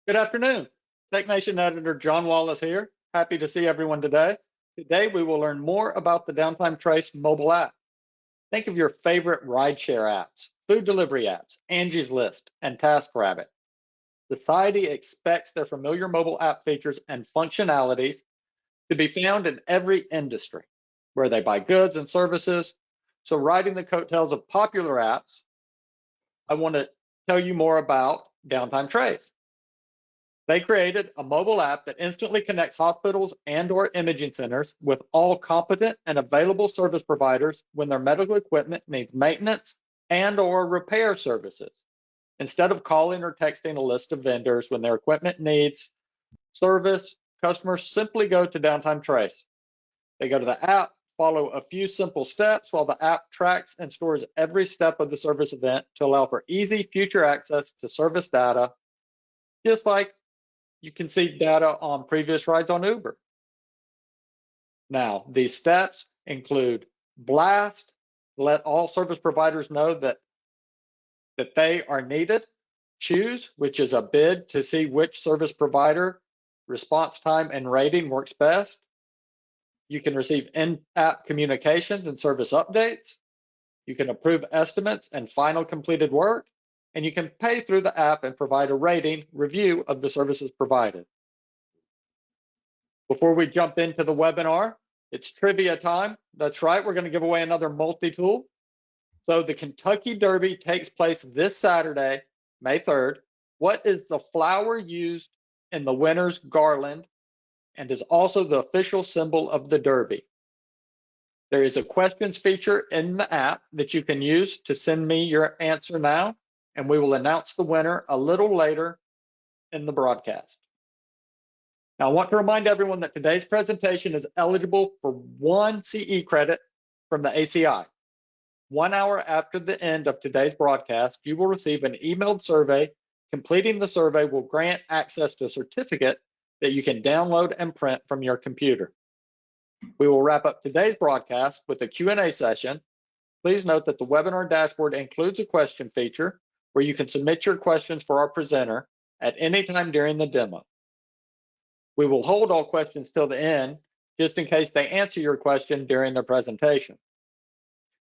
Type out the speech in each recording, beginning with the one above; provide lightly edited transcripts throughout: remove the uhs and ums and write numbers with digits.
Good afternoon. TechNation editor John Wallace here. Happy to see everyone today. Today we will learn more about the Downtime Trace mobile app. Think of your favorite rideshare apps, food delivery apps, Angie's List, and TaskRabbit. Society expects their familiar mobile app features and functionalities to be found in every industry where they buy goods and services. So riding the coattails of popular apps, I want to tell you more about Downtime Trace. They created a mobile app that instantly connects hospitals and/or imaging centers with all competent and available service providers when their medical equipment needs maintenance and/or repair services. Instead of calling or texting a list of vendors when their equipment needs service, customers simply go to Downtime Trace. They go to the app, follow a few simple steps while the app tracks and stores every step of the service event to allow for easy future access to service data, just like you can see data on previous rides on Uber. Now, these steps include blast, let all service providers know that they are needed, choose, which is a bid to see which service provider, response time, and rating works best. You can receive in-app communications and service updates. You can approve estimates and final completed work, and you can pay through the app and provide a rating review of the services provided. Before we jump into the webinar, it's trivia time. That's right, we're going to give away another multi-tool. So the Kentucky Derby takes place this Saturday, May 3rd. What is the flower used in the winner's garland and is also the official symbol of the Derby? There is a questions feature in the app that you can use to send me your answer now, and we will announce the winner a little later in the broadcast. Now, I want to remind everyone that today's presentation is eligible for 1 CE credit from the ACI. 1 hour after the end of today's broadcast, you will receive an emailed survey. Completing the survey will grant access to a certificate that you can download and print from your computer. We will wrap up today's broadcast with a Q&A session. Please note that the webinar dashboard includes a question feature where you can submit your questions for our presenter at any time during the demo. We will hold all questions till the end, just in case they answer your question during their presentation.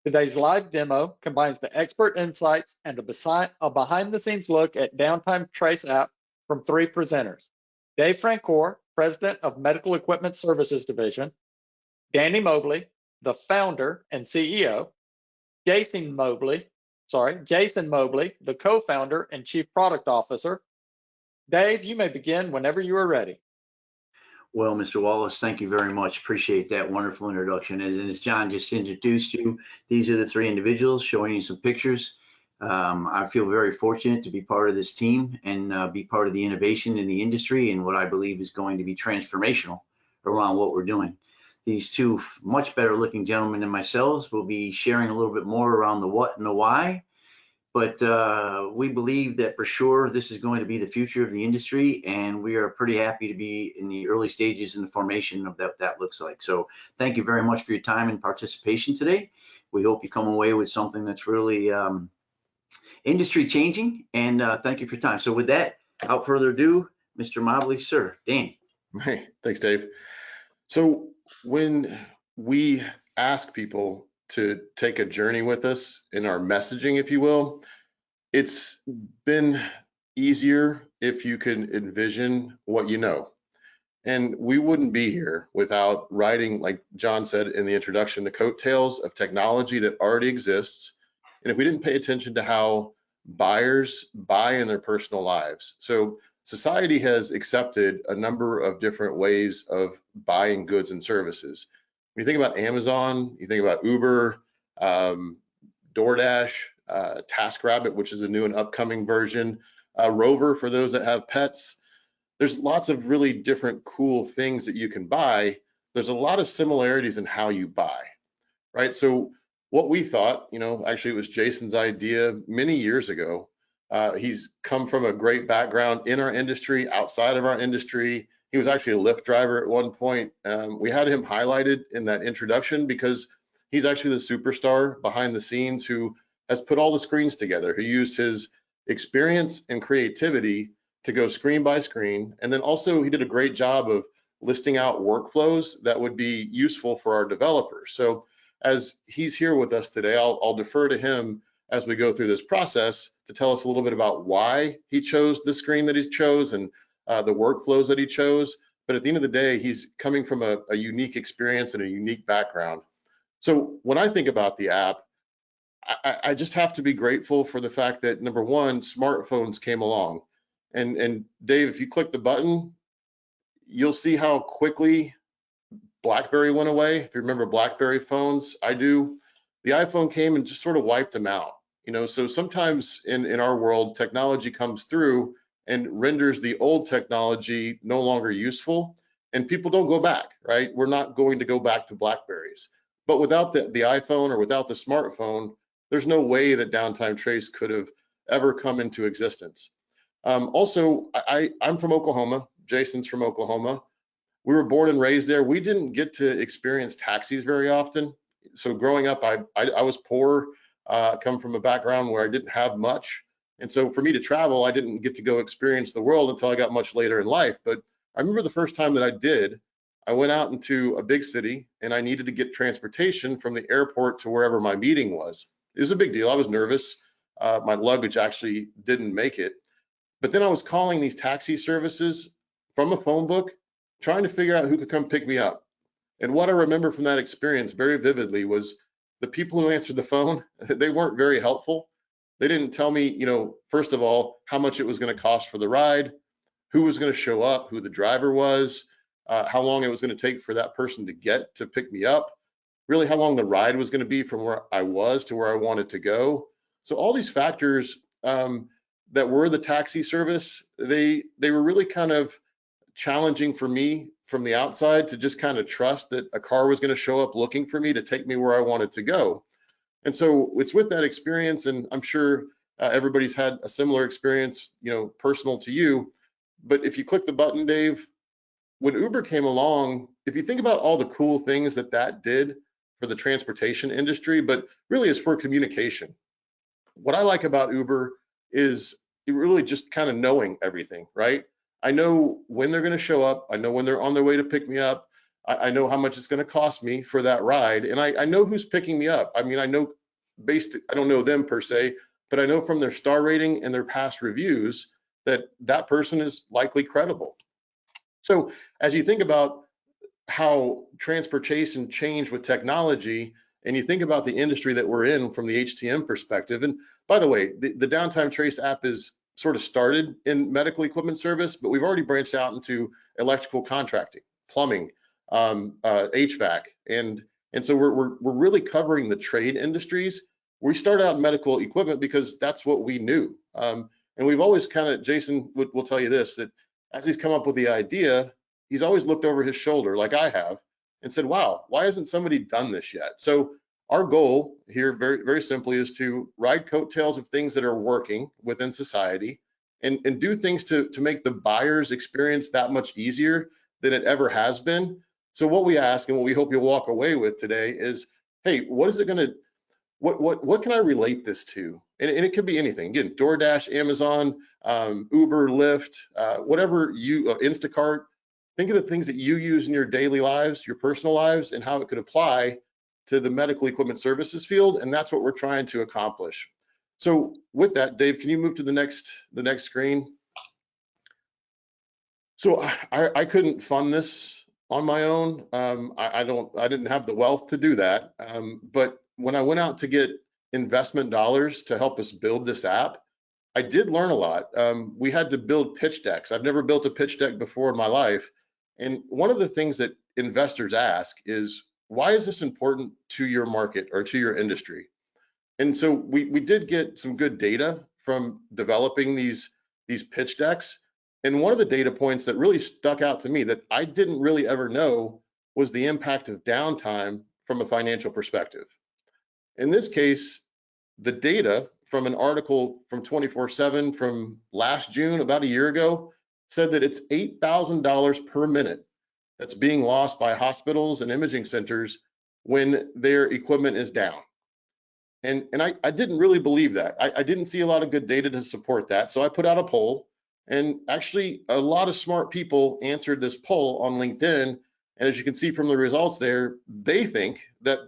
Today's live demo combines the expert insights and a behind-the-scenes look at Downtime Trace app from 3 presenters. Dave Francoeur, President of Medical Equipment Services Division, Danny Mobley, the founder and CEO, Jason Mobley, the co-founder and Chief Product Officer. Dave, you may begin whenever you are ready. Well, Mr. Wallace, thank you very much. Appreciate that wonderful introduction. As John just introduced you, these are the 3 individuals showing you some pictures. I feel very fortunate to be part of this team and be part of the innovation in the industry and what I believe is going to be transformational around what we're doing. These 2 much better looking gentlemen than myself will be sharing a little bit more around the what and the why. But we believe that for sure this is going to be the future of the industry, and we are pretty happy to be in the early stages in the formation of that looks like. So thank you very much for your time and participation today. We hope you come away with something that's really industry changing, and thank you for your time. So with that, without further ado, Mr. Mobley, sir, Dan. Hey, thanks, Dave. So when we ask people to take a journey with us in our messaging, if you will, it's been easier if you can envision what you know. And we wouldn't be here without riding, like John said in the introduction, the coattails of technology that already exists. And if we didn't pay attention to how buyers buy in their personal lives. So society has accepted a number of different ways of buying goods and services. When you think about Amazon, you think about Uber, DoorDash, TaskRabbit, which is a new and upcoming version, Rover for those that have pets. There's lots of really different cool things that you can buy. There's a lot of similarities in how you buy, right? So what we thought, actually it was Jason's idea many years ago. He's come from a great background in our industry, outside of our industry. He was actually a Lyft driver at one point. We had him highlighted in that introduction because he's actually the superstar behind the scenes who has put all the screens together, who used his experience and creativity to go screen by screen. And then also he did a great job of listing out workflows that would be useful for our developers. So as he's here with us today, I'll defer to him as we go through this process to tell us a little bit about why he chose the screen that he chose and the workflows that he chose. But at the end of the day, he's coming from a unique experience and a unique background. So when I think about the app, I just have to be grateful for the fact that, number one, smartphones came along. And Dave, if you click the button, you'll see how quickly BlackBerry went away. If you remember BlackBerry phones, I do. The iPhone came and just sort of wiped them out. So sometimes in our world, technology comes through and renders the old technology no longer useful, and people don't go back, right? We're not going to go back to BlackBerries. But without the iPhone or without the smartphone, there's no way that Downtime Trace could have ever come into existence. Also, I'm from Oklahoma. Jason's from Oklahoma. We were born and raised there. We didn't get to experience taxis very often. So growing up, I was poor, come from a background where I didn't have much. And so for me to travel, I didn't get to go experience the world until I got much later in life. But I remember the first time that I did, I went out into a big city and I needed to get transportation from the airport to wherever my meeting was. It was a big deal. I was nervous. My luggage actually didn't make it. But then I was calling these taxi services from a phone book, trying to figure out who could come pick me up. And what I remember from that experience very vividly was the people who answered the phone, they weren't very helpful. They didn't tell me, first of all, how much it was going to cost for the ride, who was going to show up, who the driver was, how long it was going to take for that person to get to pick me up, really how long the ride was going to be from where I was to where I wanted to go. So all these factors that were the taxi service, they were really kind of challenging for me from the outside to just kind of trust that a car was going to show up looking for me to take me where I wanted to go. And so it's with that experience, and I'm sure everybody's had a similar experience, personal to you. But if you click the button, Dave, when Uber came along, if you think about all the cool things that did for the transportation industry, but really is for communication. What I like about Uber is really just kind of knowing everything, right? I know when they're going to show up. I know when they're on their way to pick me up. I know how much it's going to cost me for that ride. And I know who's picking me up. I mean, I don't know them per se, but I know from their star rating and their past reviews that person is likely credible. So as you think about how transportation changed with technology, and you think about the industry that we're in from the HTM perspective, and by the way, the Downtime Trace app is sort of started in medical equipment service, but we've already branched out into electrical contracting, plumbing, HVAC, and so we're really covering the trade industries. We started out in medical equipment because that's what we knew, and we've always kind of, Jason will tell you this, that as he's come up with the idea, he's always looked over his shoulder, like I have, and said, wow, why hasn't somebody done this yet? So our goal here, very, very simply, is to ride coattails of things that are working within society and do things to make the buyer's experience that much easier than it ever has been. So what we ask and what we hope you'll walk away with today is, hey, what is it going to, what can I relate this to? And it could be anything. Again, DoorDash, Amazon, Uber, Lyft, whatever you, Instacart. Think of the things that you use in your daily lives, your personal lives, and how it could apply to the medical equipment services field. And that's what we're trying to accomplish. So with that, Dave, can you move to the next screen? So I couldn't fund this on my own. I didn't have the wealth to do that. But when I went out to get investment dollars to help us build this app, I did learn a lot. We had to build pitch decks. I've never built a pitch deck before in my life. And one of the things that investors ask is, why is this important to your market or to your industry? And so we did get some good data from developing these pitch decks. And one of the data points that really stuck out to me that I didn't really ever know was the impact of downtime from a financial perspective. In this case, the data from an article from 24/7 from last June, about a year ago, said that it's $8,000 per minute that's being lost by hospitals and imaging centers when their equipment is down. And I didn't really believe that. I didn't see a lot of good data to support that. So I put out a poll And actually, a lot of smart people answered this poll on LinkedIn. And as you can see from the results there, they think that,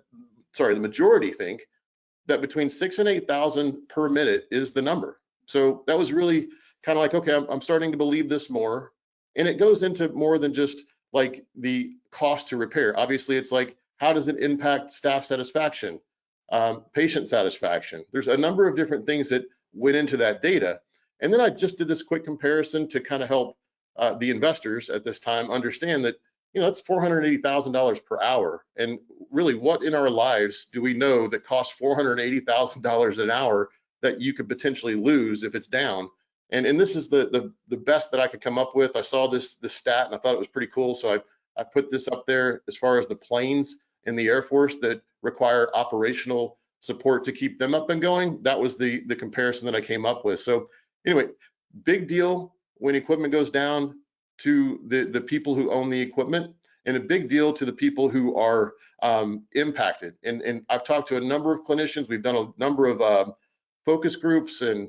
sorry, the majority think that between 6,000 and 8,000 per minute is the number. So that was really kind of like, okay, I'm starting to believe this more. And it goes into more than just like the cost to repair. Obviously, it's like, how does it impact staff satisfaction, patient satisfaction? There's a number of different things that went into that data. And then I just did this quick comparison to kind of help the investors at this time understand that, you know, that's $480,000 per hour. And really, what in our lives do we know that costs $480,000 an hour that you could potentially lose if it's down? And this is the best that I could come up with. I saw this stat and I thought it was pretty cool. So I put this up there as far as the planes in the Air Force that require operational support to keep them up and going. That was the comparison that I came up with. So anyway, big deal when equipment goes down to the people who own the equipment, and a big deal to the people who are impacted. And I've talked to a number of clinicians. We've done a number of focus groups and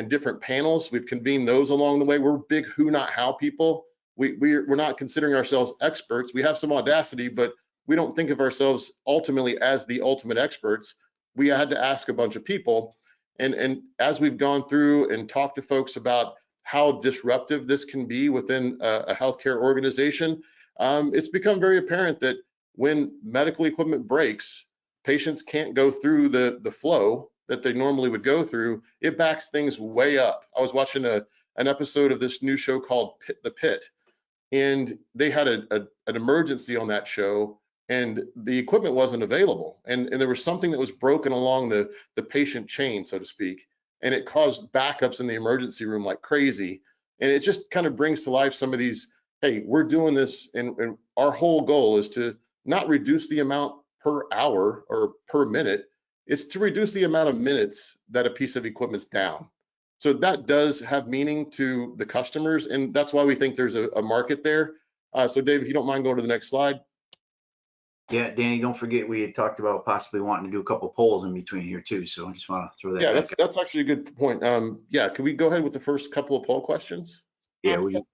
different panels. We've convened those along the way. We're big who, not how people. We're not considering ourselves experts. We have some audacity, but we don't think of ourselves ultimately as the ultimate experts. We had to ask a bunch of people. And as we've gone through and talked to folks about how disruptive this can be within a healthcare organization, it's become very apparent that when medical equipment breaks, patients can't go through the flow that they normally would go through. It backs things way up. I was watching an episode of this new show called The Pit, and they had an emergency on that show, and the equipment wasn't available, and there was something that was broken along the patient chain, so to speak, and it caused backups in the emergency room like crazy. And it just kind of brings to life some of these, hey, we're doing this, and our whole goal is to not reduce the amount per hour or per minute, it's to reduce the amount of minutes that a piece of equipment's down. So that does have meaning to the customers, and that's why we think there's a market there. So Dave, if you don't mind going to the next slide. Yeah, Danny, don't forget we had talked about possibly wanting to do a couple polls in between here too. So I just want to throw that. Yeah, back that's actually a good point. Yeah, can we go ahead with the first couple of poll questions? Yeah, Absolutely.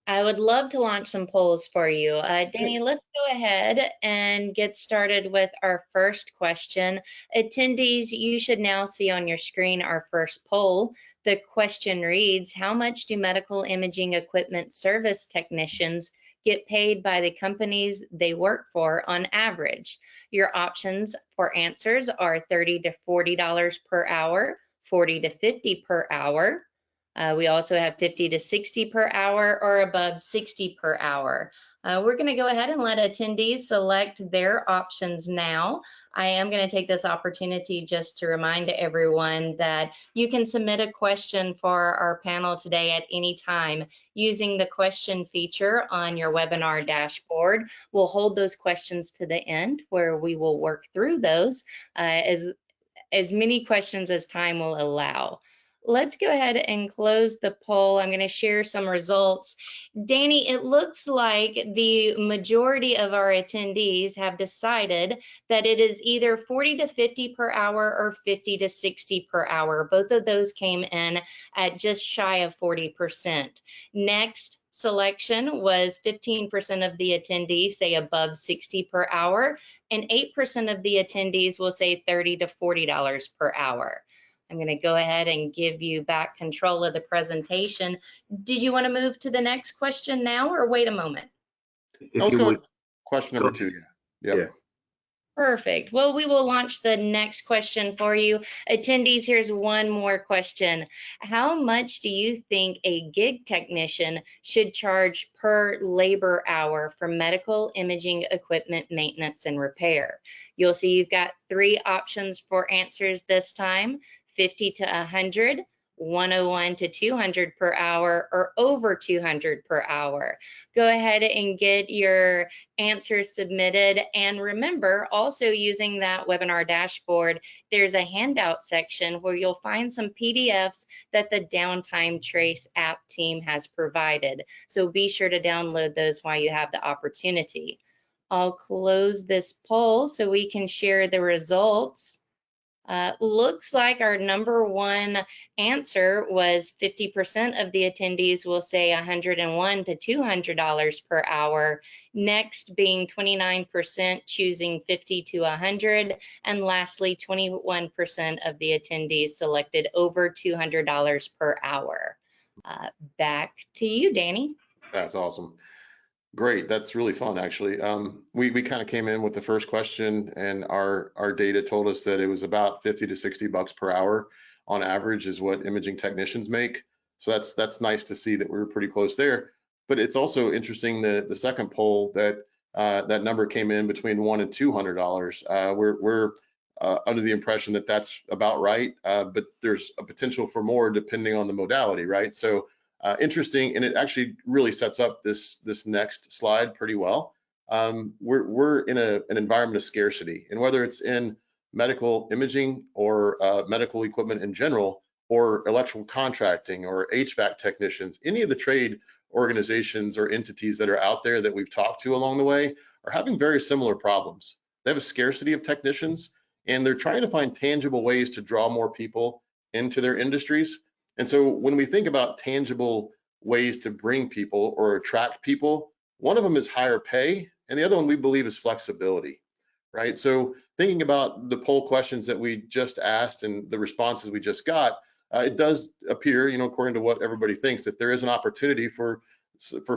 I would love to launch some polls for you. Danny, let's go ahead and get started with our first question. Attendees, you should now see on your screen our first poll. The question reads, how much do medical imaging equipment service technicians get paid by the companies they work for on average? Your options for answers are $30 to $40 per hour, $40 to $50 per hour. We also have 50 to 60 per hour or above 60 per hour. We're going to go ahead and let attendees select their options now. I am going to take this opportunity just to remind everyone that you can submit a question for our panel today at any time using the question feature on your webinar dashboard. We'll hold those questions to the end where we will work through those as many questions as time will allow. Let's go ahead and close the poll. I'm going to share some results. Danny, it looks like the majority of our attendees have decided that it is either 40 to 50 per hour or 50 to 60 per hour. Both of those came in at just shy of 40%. Next selection was 15% of the attendees say above 60 per hour, and 8% of the attendees will say $30 to $40 per hour. I'm going to go ahead and give you back control of the presentation. Did you want to move to the next question now or wait a moment? If you would. Question number 2. Yeah. Perfect. Well, we will launch the next question for you. Attendees, here's one more question. How much do you think a gig technician should charge per labor hour for medical imaging equipment maintenance and repair? You'll see you've got 3 options for answers this time: 50 to 100, 101 to 200 per hour, or over 200 per hour. Go ahead and get your answers submitted. And remember, also using that webinar dashboard, there's a handout section where you'll find some PDFs that the Downtime Trace app team has provided. So be sure to download those while you have the opportunity. I'll close this poll so we can share the results. Looks like our number one answer was 50% of the attendees will say $101 to $200 per hour. Next being 29% choosing 50 to 100, and lastly 21% of the attendees selected over $200 per hour. Back to you, Danny. That's awesome. Great. That's really fun, actually. We kind of came in with the first question, and our data told us that it was about 50 to 60 bucks per hour on average is what imaging technicians make. So that's nice to see that we were pretty close there. But it's also interesting that the second poll that that number came in between $100 and $200. We're under the impression that that's about right, but there's a potential for more depending on the modality, right? So interesting, and it actually really sets up this next slide pretty well. We're in an environment of scarcity, and whether it's in medical imaging or medical equipment in general, or electrical contracting or HVAC technicians, any of the trade organizations or entities that are out there that we've talked to along the way are having very similar problems. They have a scarcity of technicians, and they're trying to find tangible ways to draw more people into their industries. And so when we think about tangible ways to bring people or attract people, one of them is higher pay, and the other one we believe is flexibility, right? So thinking about the poll questions that we just asked and the responses we just got, it does appear, according to what everybody thinks, that there is an opportunity for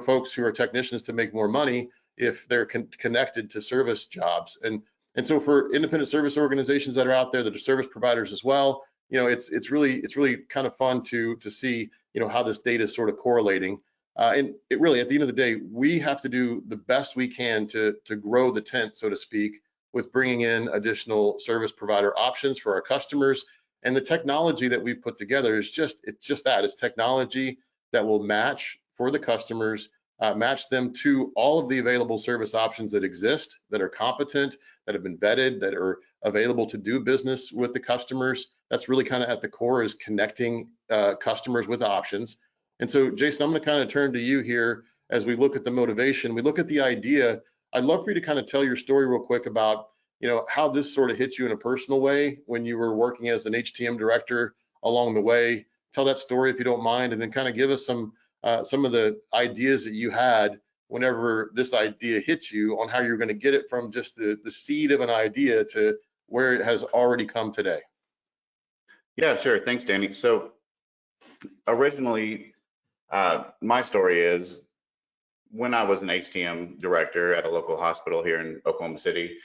folks who are technicians to make more money if they're connected to service jobs. And so for independent service organizations that are out there that are service providers as well, it's really kind of fun to see, how this data is sort of correlating. And it really, at the end of the day, we have to do the best we can to grow the tent, so to speak, with bringing in additional service provider options for our customers. And the technology that we've put together is it's just that. It's technology that will match for the customers, match them to all of the available service options that exist, that are competent, that have been vetted, that are available to do business with the customers. That's really kind of at the core, is connecting customers with options. And so, Jason, I'm going to kind of turn to you here as we look at the motivation. We look at the idea. I'd love for you to kind of tell your story real quick about, how this sort of hit you in a personal way when you were working as an HTM director along the way. Tell that story if you don't mind, and then kind of give us some of the ideas that you had whenever this idea hit you on how you're going to get it from just the seed of an idea to where it has already come today. Yeah, sure. Thanks, Danny. So originally, my story is when I was an HTM director at a local hospital here in Oklahoma City,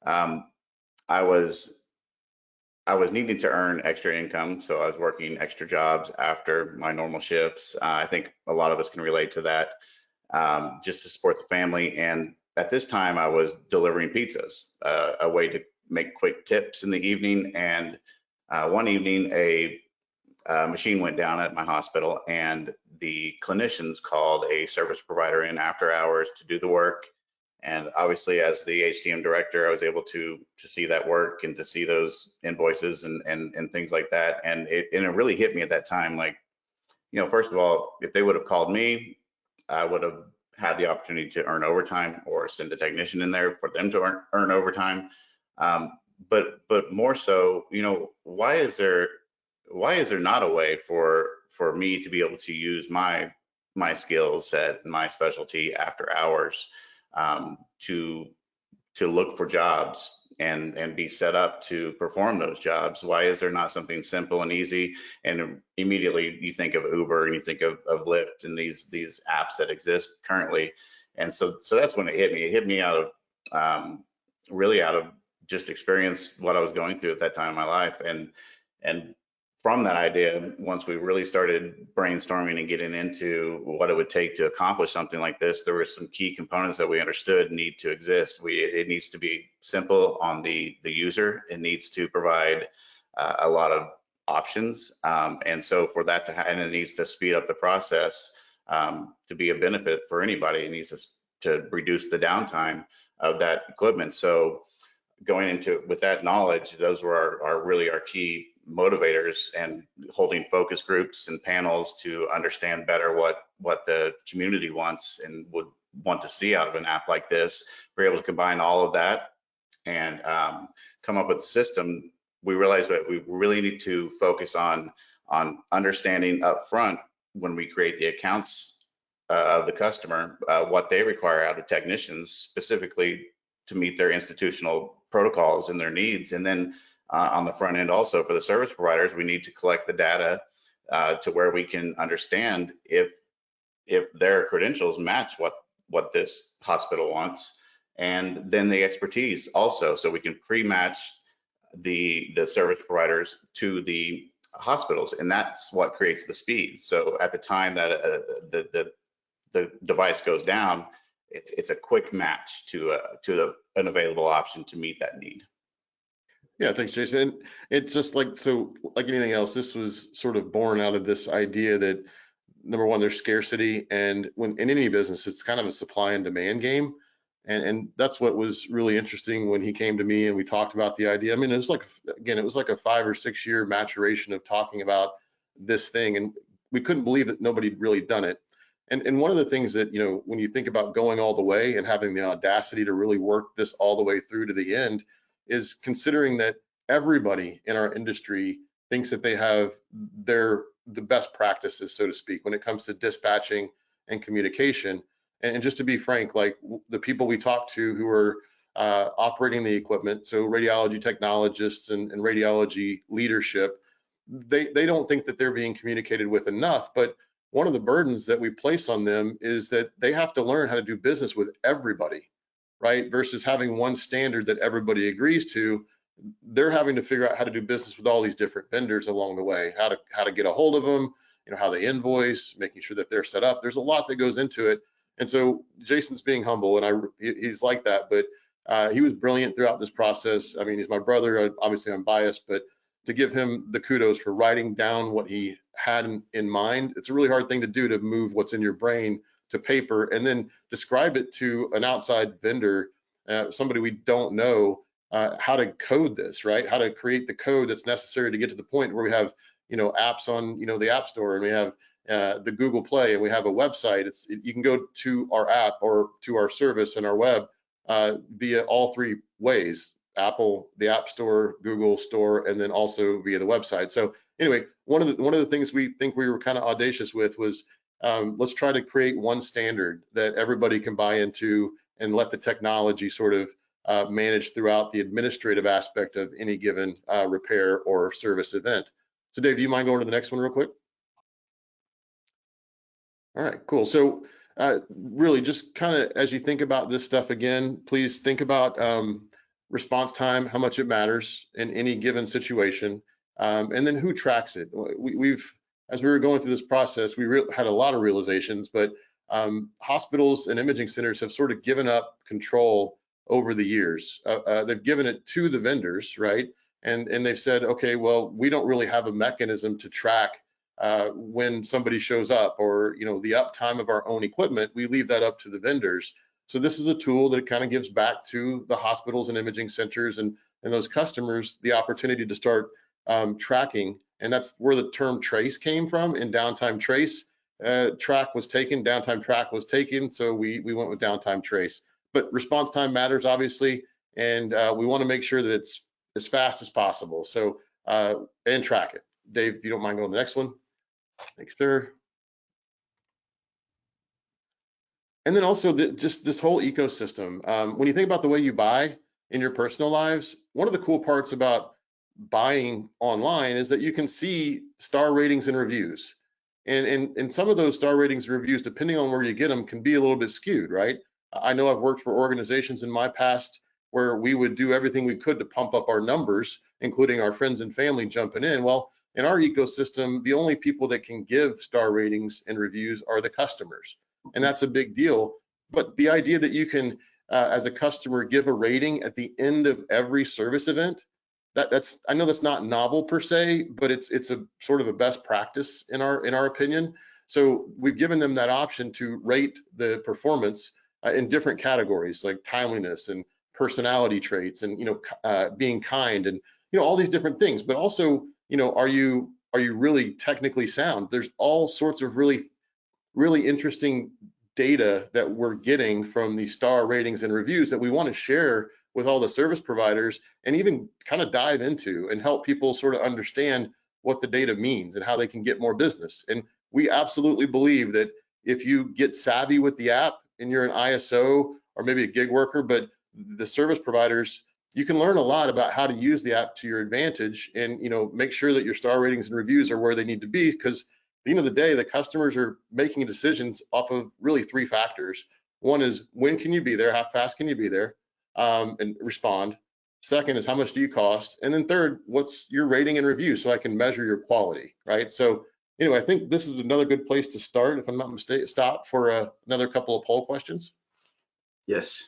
I was needing to earn extra income. So I was working extra jobs after my normal shifts. I think a lot of us can relate to that, just to support the family. And at this time, I was delivering pizzas, a way to make quick tips in the evening. And one evening, a machine went down at my hospital, and the clinicians called a service provider in after hours to do the work. And obviously, as the HTM director, I was able to see that work and to see those invoices and things like that. And it really hit me at that time, like, first of all, if they would have called me, I would have had the opportunity to earn overtime or send a technician in there for them to earn overtime. But more so, why is there not a way for me to be able to use my skill set and my specialty after hours, to look for jobs and be set up to perform those jobs? Why is there not something simple and easy? And immediately you think of Uber and you think of Lyft and these apps that exist currently. And so that's when it hit me. It hit me out of really out of just experience what I was going through at that time in my life. And from that idea, once we really started brainstorming and getting into what it would take to accomplish something like this, there were some key components that we understood need to exist. It needs to be simple on the user. It needs to provide a lot of options. And so for that to happen, it needs to speed up the process to be a benefit for anybody. It needs to reduce the downtime of that equipment. So going into with that knowledge, those were our key motivators, and holding focus groups and panels to understand better what the community wants and would want to see out of an app like this. We're able to combine all of that and come up with a system we realized that we really need to focus on understanding up front when we create the accounts of the customer, what they require out of technicians specifically to meet their institutional protocols and their needs. And then on the front end also for the service providers, we need to collect the data to where we can understand if their credentials match what this hospital wants, and then the expertise also, so we can pre-match the service providers to the hospitals, and that's what creates the speed. So at the time that the device goes down, it's a quick match to an available option to meet that need. Yeah, thanks, Jason. It's just like, so like anything else, this was sort of born out of this idea that, number one, there's scarcity, and when in any business, it's kind of a supply and demand game. And that's what was really interesting when he came to me and we talked about the idea. I mean, it was like, again, it was like a 5 or 6 year maturation of talking about this thing, and we couldn't believe that nobody had really done it. And one of the things that, you know, when you think about going all the way and having the audacity to really work this all the way through to the end, is considering that everybody in our industry thinks that they have the best practices, so to speak, when it comes to dispatching and communication. And just to be frank, like the people we talk to who are operating the equipment, so radiology technologists and radiology leadership, they don't think that they're being communicated with enough. But one of the burdens that we place on them is that they have to learn how to do business with everybody, right? Versus having one standard that everybody agrees to. They're having to figure out how to do business with all these different vendors along the way, how to get a hold of them, you know, how they invoice, making sure that they're set up. There's a lot that goes into it. And so Jason's being humble, and he's like that, but he was brilliant throughout this process. I mean, he's my brother. Obviously, I'm biased, but to give him the kudos for writing down what he had in mind, it's a really hard thing to do, to move what's in your brain to paper and then describe it to an outside vendor, somebody we don't know, how to code this, right? How to create the code that's necessary to get to the point where we have, you know, apps on, you know, the App Store, and we have the Google Play, and we have a website. You can go to our app or to our service and our web via all three ways: Apple, the App Store, Google Store, and then also via the website. So anyway, one of the things we think we were kind of audacious with was, let's try to create one standard that everybody can buy into, and let the technology sort of manage throughout the administrative aspect of any given repair or service event. So Dave, do you mind going to the next one real quick? All right, cool. So really just kind of, as you think about this stuff again, please think about response time, how much it matters in any given situation, and then who tracks it. As we were going through this process, we had a lot of realizations, but hospitals and imaging centers have sort of given up control over the years. They've given it to the vendors, right? And they've said, okay, well, we don't really have a mechanism to track when somebody shows up, or, you know, the uptime of our own equipment. We leave that up to the vendors. So this is a tool that kind of gives back to the hospitals and imaging centers and those customers the opportunity to start tracking. And that's where the term trace came from. In Downtime Trace, track was taken, Downtime Track was taken, so we went with Downtime Trace. But response time matters, obviously, and we want to make sure that it's as fast as possible. So and track it. Dave, if you don't mind going to the next one. Thanks, sir. And then also just this whole ecosystem. When you think about the way you buy in your personal lives, one of the cool parts about buying online is that you can see star ratings and reviews. And some of those star ratings and reviews, depending on where you get them, can be a little bit skewed, right? I know I've worked for organizations in my past where we would do everything we could to pump up our numbers, including our friends and family jumping in. Well, in our ecosystem, the only people that can give star ratings and reviews are the customers. And that's a big deal. But the idea that you can, as a customer, give a rating at the end of every service event, that's I know that's not novel per se, but it's a sort of a best practice in our opinion. So we've given them that option to rate the performance in different categories, like timeliness and personality traits, and, you know, being kind, and, you know, all these different things. But also, you know, are you really technically sound? There's all sorts of really interesting data that we're getting from these star ratings and reviews that we want to share with all the service providers and even kind of dive into and help people sort of understand what the data means and how they can get more business. And we absolutely believe that if you get savvy with the app and you're an ISO or maybe a gig worker, but the service providers, you can learn a lot about how to use the app to your advantage and, you know, make sure that your star ratings and reviews are where they need to be, because at the end of the day, the customers are making decisions off of really three factors. One is, when can you be there? How fast can you be there and respond? Second is, how much do you cost? And then third, what's your rating and review so I can measure your quality, right? So anyway, I think this is another good place to start, if I'm not mistaken. Stop for another couple of poll questions. Yes.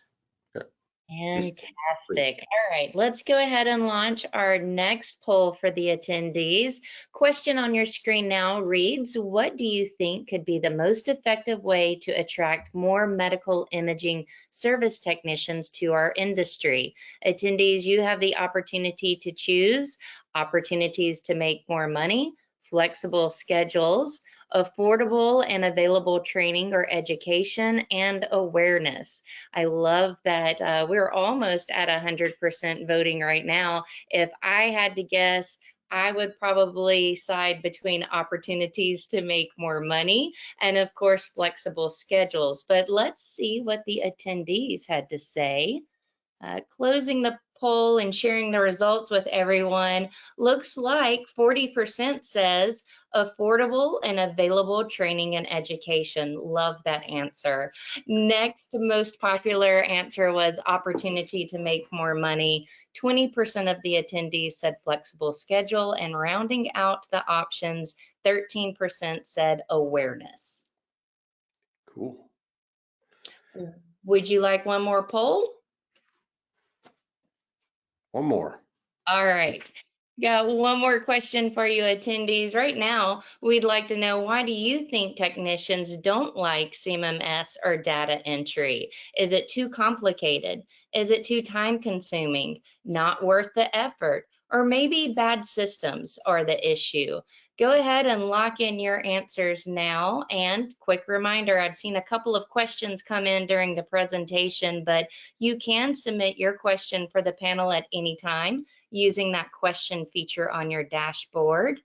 Fantastic. All right, let's go ahead and launch our next poll for the attendees. Question on your screen now reads, what do you think could be the most effective way to attract more medical imaging service technicians to our industry? Attendees, you have the opportunity to choose opportunities to make more money, flexible schedules, affordable and available training or education, and awareness. I love that we're almost at 100% voting right now. If I had to guess, I would probably side between opportunities to make more money and, of course, flexible schedules. But let's see what the attendees had to say. Closing the poll and sharing the results with everyone, looks like 40% says affordable and available training and education. Love that answer. Next most popular answer was opportunity to make more money. 20% of the attendees said flexible schedule, and rounding out the options, 13% said awareness. Cool. Would you like one more poll? One more. All right. Got one more question for you attendees. Right now, we'd like to know, why do you think technicians don't like CMMS or data entry? Is it too complicated? Is it too time consuming? Not worth the effort? Or maybe bad systems are the issue? Go ahead and lock in your answers now. And quick reminder, I've seen a couple of questions come in during the presentation, but you can submit your question for the panel at any time using that question feature on your dashboard.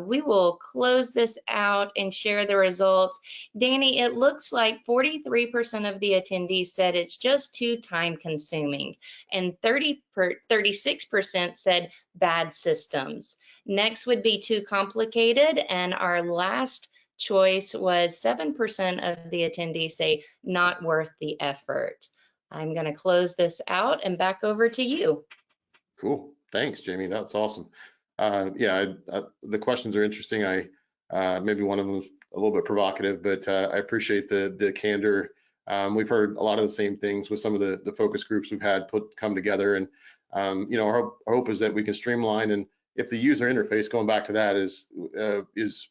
We will close this out and share the results. Danny, it looks like 43% of the attendees said it's just too time consuming, and 36% said bad systems. Next would be too complicated, and our last choice was 7% of the attendees say not worth the effort. I'm going to close this out and back over to you. Cool. Thanks, Jamie. That's awesome. Yeah, the questions are interesting. Maybe one of them is a little bit provocative, but I appreciate the candor. We've heard a lot of the same things with some of the focus groups we've had come together, and you know, our hope is that we can streamline. And if the user interface, going back to that, is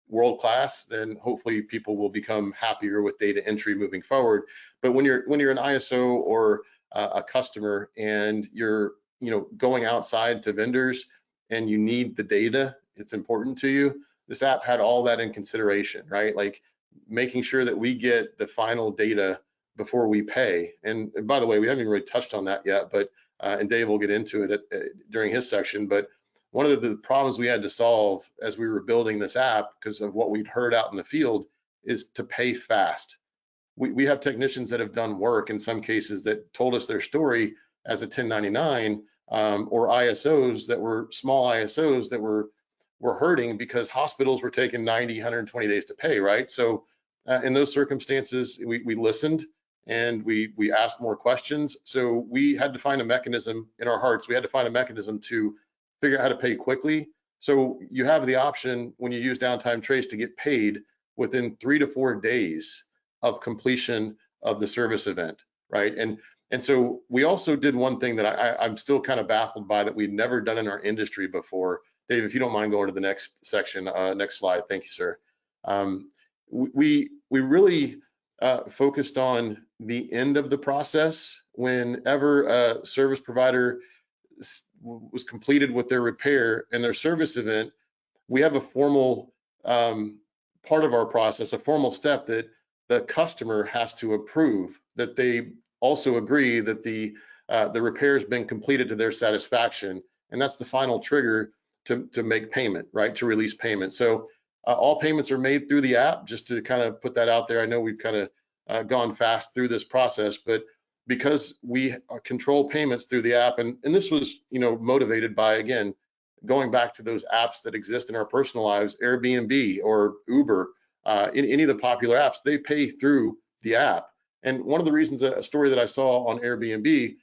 world class, then hopefully people will become happier with data entry moving forward. But when you're an ISO or a customer and you're going outside to vendors and you need the data, it's important to you. This app had all that in consideration, right? Like making sure that we get the final data before we pay. And by the way, we haven't even really touched on that yet, but and Dave will get into it during his section. But one of the problems we had to solve as we were building this app, because of what we'd heard out in the field, is to pay fast. We have technicians that have done work in some cases that told us their story as a 1099, or ISOs that were small ISOs that were hurting because hospitals were taking 90, 120 days to pay, right? So in those circumstances, we listened and we asked more questions. So we had to find a mechanism in our hearts. We had to find a mechanism to figure out how to pay quickly. So you have the option when you use Downtime Trace to get paid within 3 to 4 days of completion of the service event, right? And so we also did one thing that I'm still kind of baffled by, that we'd never done in our industry before. Dave, if you don't mind going to the next section, next slide. Thank you, sir. We really focused on the end of the process. Whenever a service provider was completed with their repair and their service event, we have a formal part of our process, a formal step that the customer has to approve, that they also agree that the the repair's been completed to their satisfaction, and that's the final trigger to make payment, right? To release payment. So all payments are made through the app. Just to kind of put that out there, I know we've kind of gone fast through this process, but because we control payments through the app, and this was, motivated by, again, going back to those apps that exist in our personal lives, Airbnb or Uber, any of the popular apps, they pay through the app. And one of the reasons, a story that I saw on Airbnb,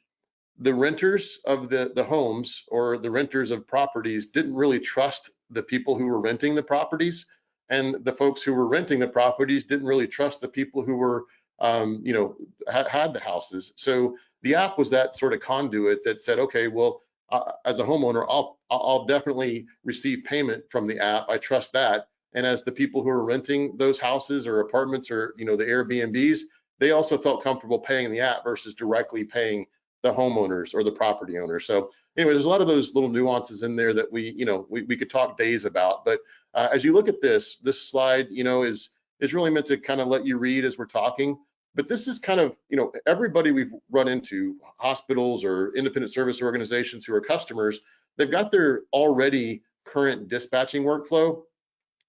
the renters of the homes or the renters of properties didn't really trust the people who were renting the properties, and the folks who were renting the properties didn't really trust the people who were had the houses. So the app was that sort of conduit that said, okay, well, as a homeowner, I'll definitely receive payment from the app. I trust that. And as the people who are renting those houses or apartments or the Airbnbs, they also felt comfortable paying the app versus directly paying the homeowners or the property owner. So anyway, there's a lot of those little nuances in there that we could talk days about. But as you look at this slide, is really meant to kind of let you read as we're talking. But this is kind of, everybody we've run into, hospitals or independent service organizations who are customers, they've got their already current dispatching workflow.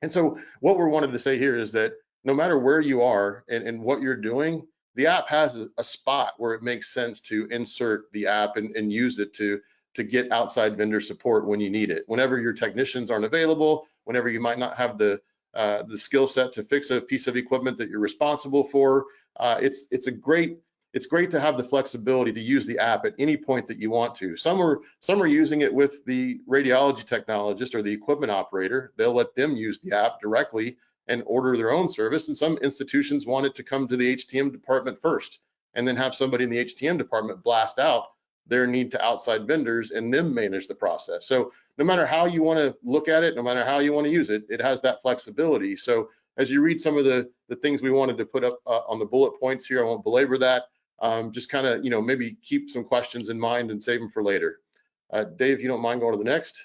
And so what we're wanting to say here is that no matter where you are and what you're doing, the app has a spot where it makes sense to insert the app and use it to get outside vendor support when you need it. Whenever your technicians aren't available, whenever you might not have the skill set to fix a piece of equipment that you're responsible for, it's great to have the flexibility to use the app at any point that you want to. Some are using it with the radiology technologist or the equipment operator. They'll let them use the app directly and order their own service. And some institutions want it to come to the HTM department first, and then have somebody in the HTM department blast out their need to outside vendors and then manage the process. So no matter how you want to look at it, no matter how you want to use it, it has that flexibility. So as you read some of the things we wanted to put up on the bullet points here, I won't belabor that. Just kind of, maybe keep some questions in mind and save them for later. Dave, if you don't mind going to the next.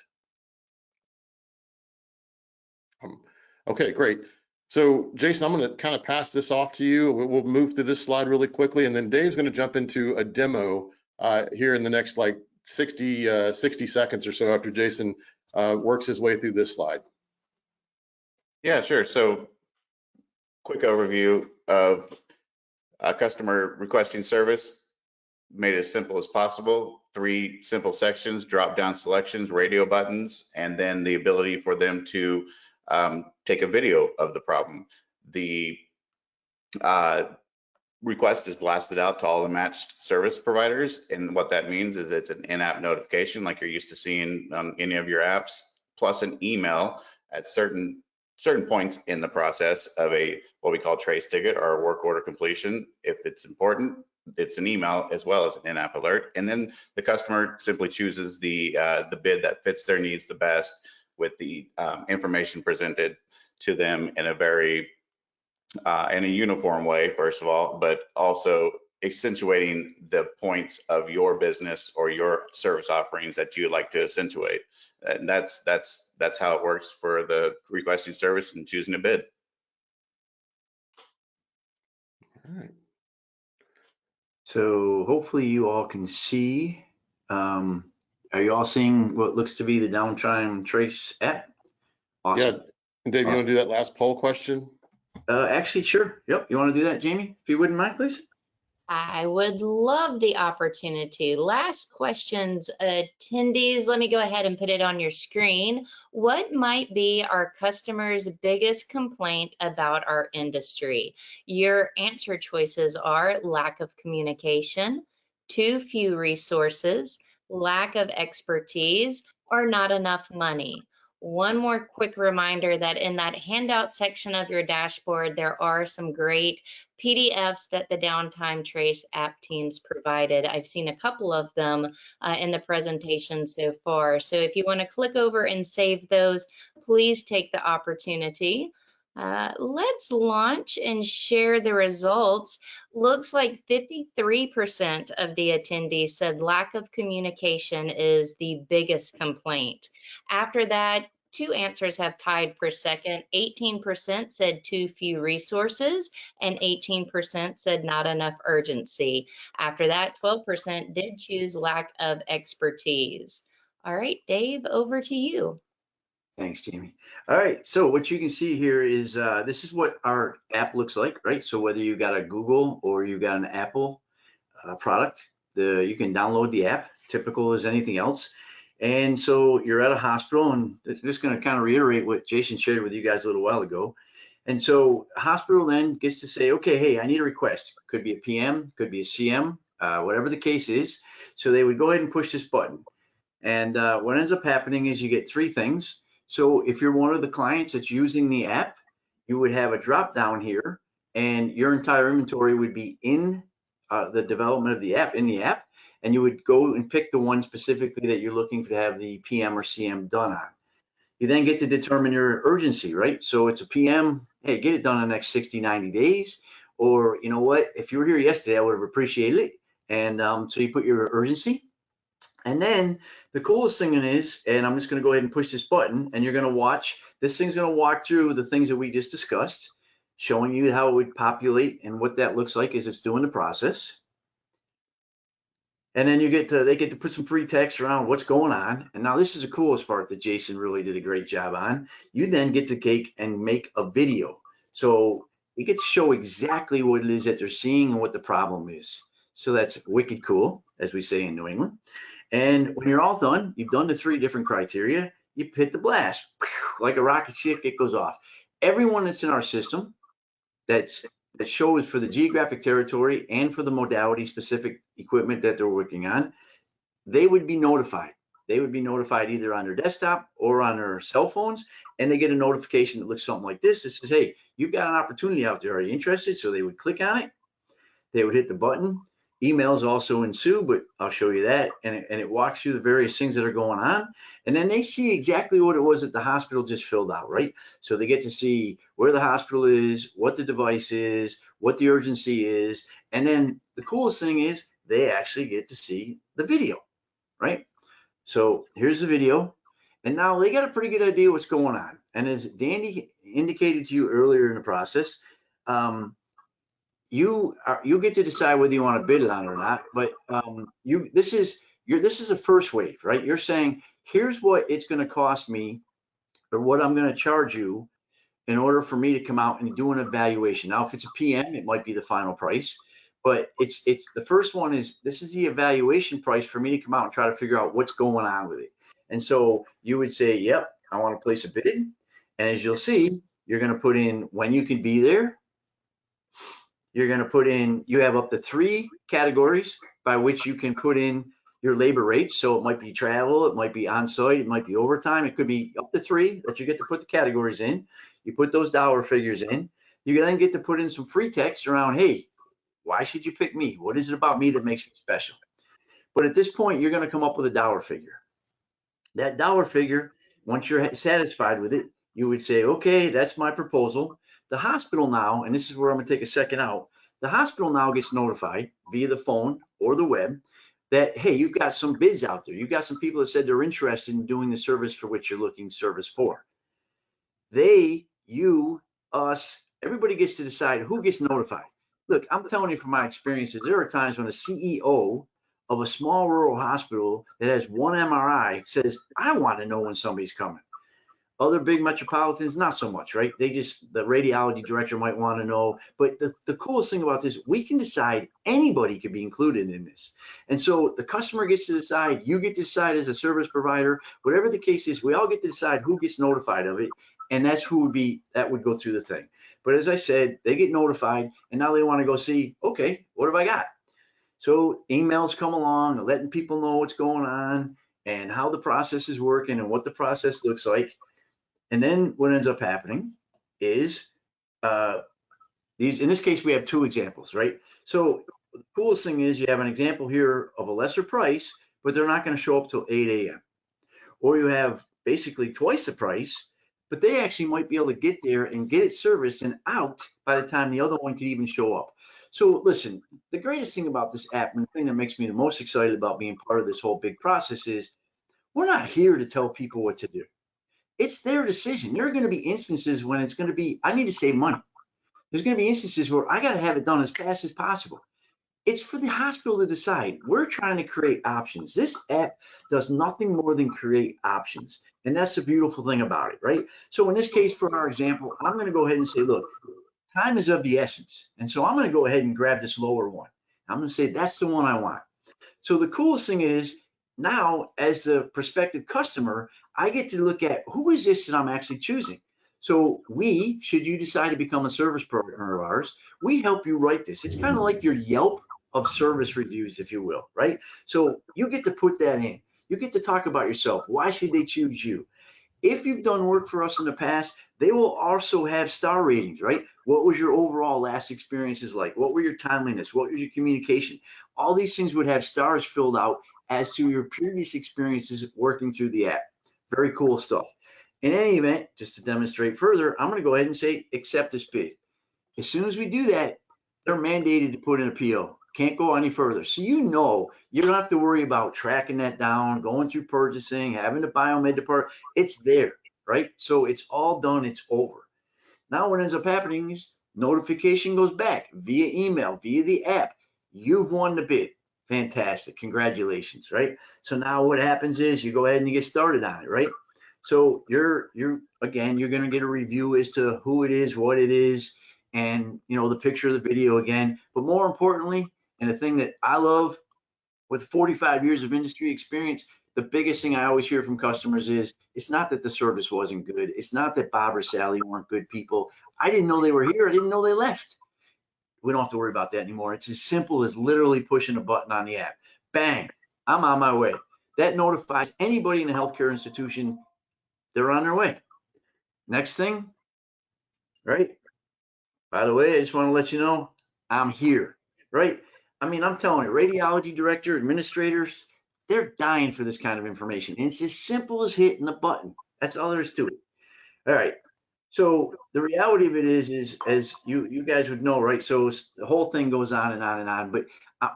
Okay, great. So Jason, I'm going to kind of pass this off to you. We'll move through this slide really quickly, and then Dave's going to jump into a demo here in the next like 60 seconds or so after Jason works his way through this slide. Yeah, sure. So quick overview of a customer requesting service, made it as simple as possible. 3 simple sections, drop-down selections, radio buttons, and then the ability for them to take a video of the problem. The request is blasted out to all the matched service providers, and what that means is it's an in-app notification like you're used to seeing on any of your apps, plus an email at certain points in the process of what we call trace ticket or a work order completion. If it's important, it's an email as well as an in-app alert, and then the customer simply chooses the bid that fits their needs the best, with the information presented to them in a very in a uniform way, first of all, but also accentuating the points of your business or your service offerings that you'd like to accentuate. And that's how it works for the requesting service and choosing a bid. All right. So hopefully you all can see. Are you all seeing what looks to be the Downtime Trace app? Awesome. Yeah, and Dave, you want to do that last poll question? Actually, sure. Yep. You want to do that, Jamie? If you wouldn't mind, please. I would love the opportunity. Last questions, attendees. Let me go ahead and put it on your screen. What might be our customers' biggest complaint about our industry? Your answer choices are lack of communication, too few resources, lack of expertise, or not enough money. One more quick reminder that in that handout section of your dashboard, there are some great PDFs that the Downtime Trace app teams provided. I've seen a couple of them in the presentation so far. So if you want to click over and save those, please take the opportunity. Let's launch and share the results. Looks like 53% of the attendees said lack of communication is the biggest complaint. After that, two answers have tied for second. 18% said too few resources, and 18% said not enough urgency. After that, 12% did choose lack of expertise. All right, Dave, over to you. Thanks, Jamie. All right, so what you can see here is this is what our app looks like, right? So whether you got a Google or you got an Apple product, you can download the app, typical as anything else. And so you're at a hospital, and I'm just going to kind of reiterate what Jason shared with you guys a little while ago. And so a hospital then gets to say, okay, hey, I need a request. Could be a PM, could be a CM, whatever the case is. So they would go ahead and push this button. And what ends up happening is you get three things. So if you're one of the clients that's using the app, you would have a drop down here, and your entire inventory would be in the development of the app, and you would go and pick the one specifically that you're looking to have the PM or CM done on. You then get to determine your urgency, right? So it's a PM, hey, get it done in the next 60, 90 days. Or, you know what, if you were here yesterday, I would have appreciated it. And so you put your urgency. And then the coolest thing is, and I'm just going to go ahead and push this button, and you're going to watch, this thing's going to walk through the things that we just discussed, showing you how it would populate and what that looks like as it's doing the process. And then they get to put some free text around what's going on. And now this is the coolest part that Jason really did a great job on. You then get to take and make a video. So you get to show exactly what it is that they're seeing and what the problem is. So that's wicked cool, as we say in New England. And when you're all done, you've done the three different criteria, you hit the blast. Like a rocket ship, it goes off. Everyone that's in our system that shows for the geographic territory and for the modality specific equipment that they're working on, they would be notified. They would be notified either on their desktop or on their cell phones, and they get a notification that looks something like this. It says, hey, you've got an opportunity out there. Are you interested? So they would click on it. They would hit the button. Emails also ensue, but I'll show you that. And it walks through the various things that are going on. And then they see exactly what it was that the hospital just filled out, right? So they get to see where the hospital is, what the device is, what the urgency is. And then the coolest thing is they actually get to see the video, right? So here's the video. And now they got a pretty good idea what's going on. And as Danny indicated to you earlier in the process, you get to decide whether you want to bid it on it or not. But this is a first wave, right? You're saying, here's what it's going to cost me, or what I'm going to charge you in order for me to come out and do an evaluation. Now, if it's a PM, it might be the final price, but it's the first one is, this is the evaluation price for me to come out and try to figure out what's going on with it. And so you would say, yep, I want to place a bid. And as you'll see, you're going to put in when you can be there. You're going to put in, you have up to 3 categories by which you can put in your labor rates. So it might be travel, it might be on-site, it might be overtime. It could be up to 3 that you get to put the categories in. You put those dollar figures in. You then get to put in some free text around, hey, why should you pick me? What is it about me that makes me special? But at this point, you're going to come up with a dollar figure. That dollar figure, once you're satisfied with it, you would say, okay, that's my proposal. The hospital now, and this is where I'm going to take a second out, the hospital now gets notified via the phone or the web that, hey, you've got some bids out there. You've got some people that said they're interested in doing the service for which you're looking service for. They, you, us, everybody gets to decide who gets notified. Look, I'm telling you from my experiences, there are times when the CEO of a small rural hospital that has 1 MRI says, I want to know when somebody's coming. Other big metropolitans, not so much, right? The radiology director might want to know. But the coolest thing about this, we can decide anybody could be included in this. And so the customer gets to decide, you get to decide as a service provider, whatever the case is, we all get to decide who gets notified of it. And that's that would go through the thing. But as I said, they get notified, and now they want to go see, okay, what have I got? So emails come along, letting people know what's going on and how the process is working and what the process looks like. And then what ends up happening is in this case, we have 2 examples, right? So the coolest thing is you have an example here of a lesser price, but they're not going to show up till 8 a.m. Or you have basically twice the price, but they actually might be able to get there and get it serviced and out by the time the other one could even show up. So listen, the greatest thing about this app, and the thing that makes me the most excited about being part of this whole big process is, we're not here to tell people what to do. It's their decision. There are going to be instances when it's going to be, I need to save money. There's going to be instances where I got to have it done as fast as possible. It's for the hospital to decide. We're trying to create options. This app does nothing more than create options. And that's the beautiful thing about it, right? So in this case, for our example, I'm going to go ahead and say, look, time is of the essence. And so I'm going to go ahead and grab this lower one. I'm going to say, that's the one I want. So the coolest thing is now, as the prospective customer, I get to look at who is this that I'm actually choosing. So we, should you decide to become a service partner of ours, we help you write this. It's kind of like your Yelp of service reviews, if you will, right? So you get to put that in. You get to talk about yourself. Why should they choose you? If you've done work for us in the past, they will also have star ratings, right? What was your overall last experiences like? What were your timeliness? What was your communication? All these things would have stars filled out as to your previous experiences working through the app. Very cool stuff. In any event, just to demonstrate further, I'm going to go ahead and say accept this bid. As soon as we do that, they're mandated to put in a PO. Can't go any further. So you don't have to worry about tracking that down, going through purchasing, having the biomed department. It's there, right? So it's all done. It's over. Now what ends up happening is notification goes back via email, via the app. You've won the bid. Fantastic. Congratulations, right? So now what happens is you go ahead and you get started on it, right? So you're going to get a review as to who it is, what it is, and the picture of the video again. But more importantly, and the thing that I love with 45 years of industry experience, the biggest thing I always hear from customers is it's not that the service wasn't good. It's not that Bob or Sally weren't good people. I didn't know they were here. I didn't know they left. We don't have to worry about that anymore. It's as simple as literally pushing a button on the app. Bang, I'm on my way. That notifies anybody in a healthcare institution they're on their way. Next thing, right? By the way, I just want to let you know I'm here, right? I mean, I'm telling you, radiology director, administrators, they're dying for this kind of information. And it's as simple as hitting a button. That's all there is to it. All right. So the reality of it is as you guys would know, right? So the whole thing goes on and on and on. But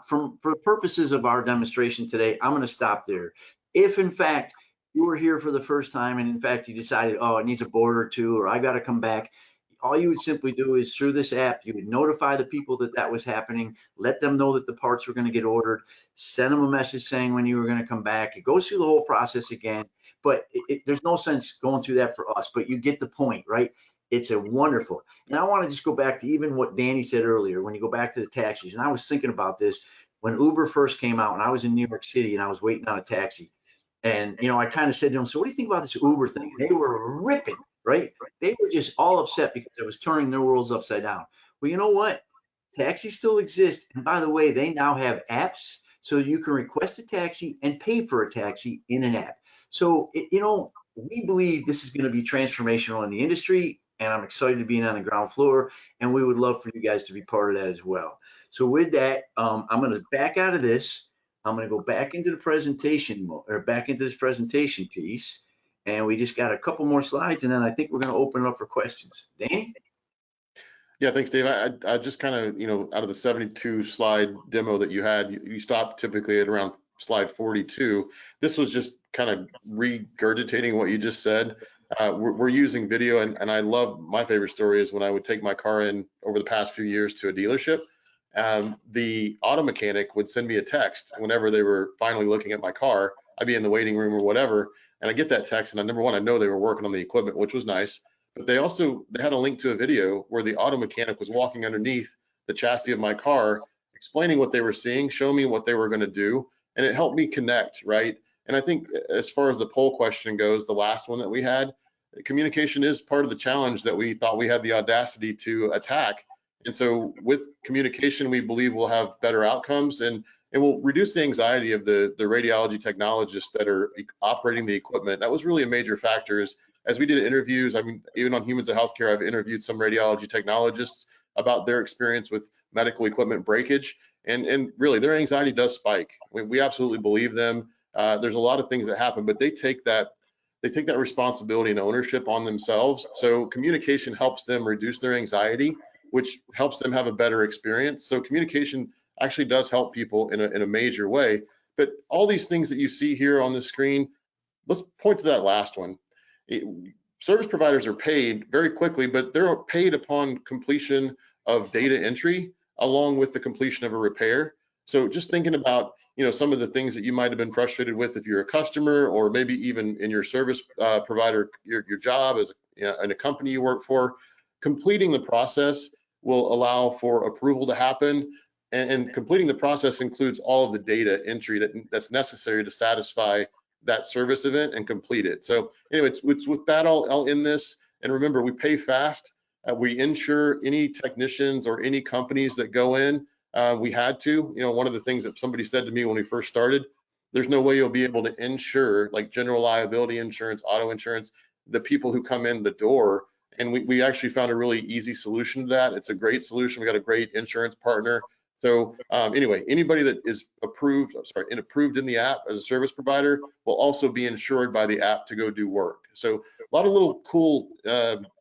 for the purposes of our demonstration today, I'm going to stop there. If in fact you were here for the first time and in fact you decided, oh, it needs a board or two, or I got to come back, all you would simply do is through this app, you would notify the people that was happening, let them know that the parts were going to get ordered, send them a message saying when you were going to come back. It goes through the whole process again, but there's no sense going through that for us, but you get the point, right? It's a wonderful. And I want to just go back to even what Danny said earlier, when you go back to the taxis, and I was thinking about this when Uber first came out and I was in New York City and I was waiting on a taxi. And, I kind of said to them, so what do you think about this Uber thing? And they were ripping, right? They were just all upset because it was turning their worlds upside down. Well, you know what? Taxis still exist. And by the way, they now have apps so you can request a taxi and pay for a taxi in an app. So, we believe this is going to be transformational in the industry, and I'm excited to be on the ground floor, and we would love for you guys to be part of that as well. So with that, I'm going to back out of this. I'm going to go back into the presentation or back into this presentation piece. And we just got a couple more slides, and then I think we're going to open it up for questions. Danny? Yeah, thanks, Dave. I just kind of, out of the 72 slide demo that you had, you stopped typically at around slide 42. This was just kind of regurgitating what you just said. We're using video, and I love, my favorite story is when I would take my car in over the past few years to a dealership. The auto mechanic would send me a text whenever they were finally looking at my car. I'd be in the waiting room or whatever, and I get that text, and number one, I know they were working on the equipment, which was nice. But they had a link to a video where the auto mechanic was walking underneath the chassis of my car, explaining what they were seeing, showing me what they were going to do, and it helped me connect, right? And I think as far as the poll question goes, the last one that we had, communication is part of the challenge that we thought we had the audacity to attack. And so with communication, we believe we'll have better outcomes, and it will reduce the anxiety of the radiology technologists that are operating the equipment. That was really a major factor. As we did interviews, I mean, even on Humans of Healthcare, I've interviewed some radiology technologists about their experience with medical equipment breakage, and really their anxiety does spike. We absolutely believe them. There's a lot of things that happen, but they take that responsibility and ownership on themselves. So communication helps them reduce their anxiety, which helps them have a better experience. So communication actually does help people in a major way. But all these things that you see here on the screen, let's point to that last one. Service providers are paid very quickly, but they're paid upon completion of data entry along with the completion of a repair. So just thinking about, some of the things that you might have been frustrated with if you're a customer, or maybe even in your service provider, your job as in a company you work for, completing the process will allow for approval to happen. And completing the process includes all of the data entry that's necessary to satisfy that service event and complete it. So anyway, it's with that, I'll end this. And remember, we pay fast. We insure any technicians or any companies that go in. We had to. One of the things that somebody said to me when we first started, there's no way you'll be able to insure like general liability insurance, auto insurance, the people who come in the door. And we actually found a really easy solution to that. It's a great solution. We got a great insurance partner. So anyway, anybody that is approved in the app as a service provider will also be insured by the app to go do work. So a lot of little cool